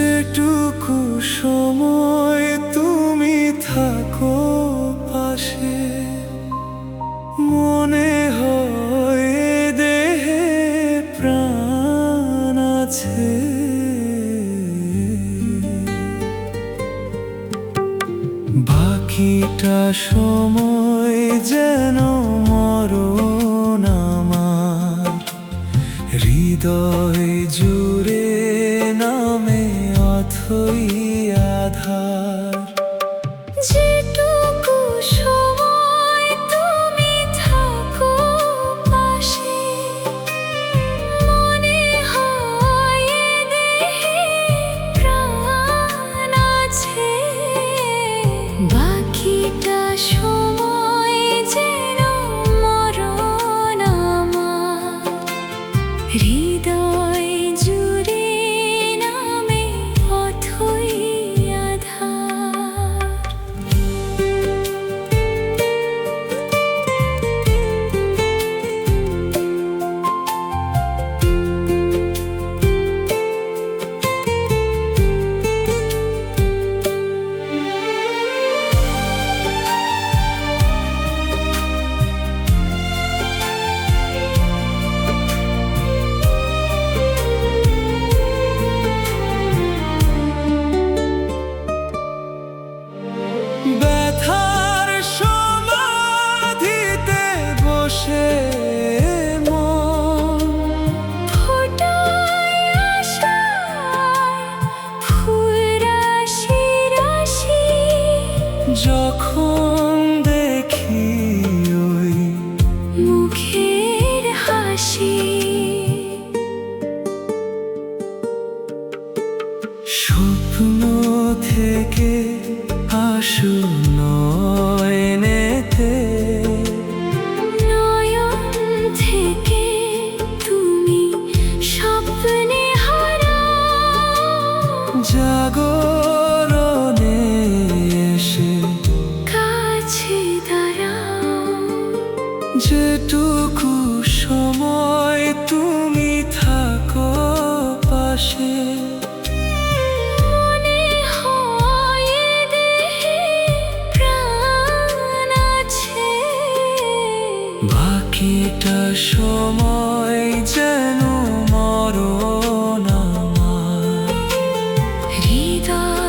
যেটুকু সময় তুমি থাকো পাশে, মনে হয় এ দেহে প্রাণ আছে। বাকিটা সময় যেন মরণ আমার, হৃদয় জুড়ে নামে অথই আধার। যেটুকু সময় তুমি থাকো পাশে, মনে হয় এ দেহে প্রাণ আছে। বাকিটা সময় যেন মরণ আমার, হৃদয় জুড়ে নামে অথই আধার। ব্যথার সমাধিতে বসে মন ফোটায় আশার ফুল রাশি রাশি, যখন দেখি ওই মুখের হাসি। স্বপ্ন থেকে আসু নয়নেতে, নয়ন থেকে তুমি স্বপ্নে হারাও, জাগরণে এসে কাছে দাঁড়াও। যেটুকু সময় তুমি থাকো পাশে, মনে হয় এ দেহে প্রাণ আছে। বাকিটা সময় যেন মরণ আমার, হৃদয়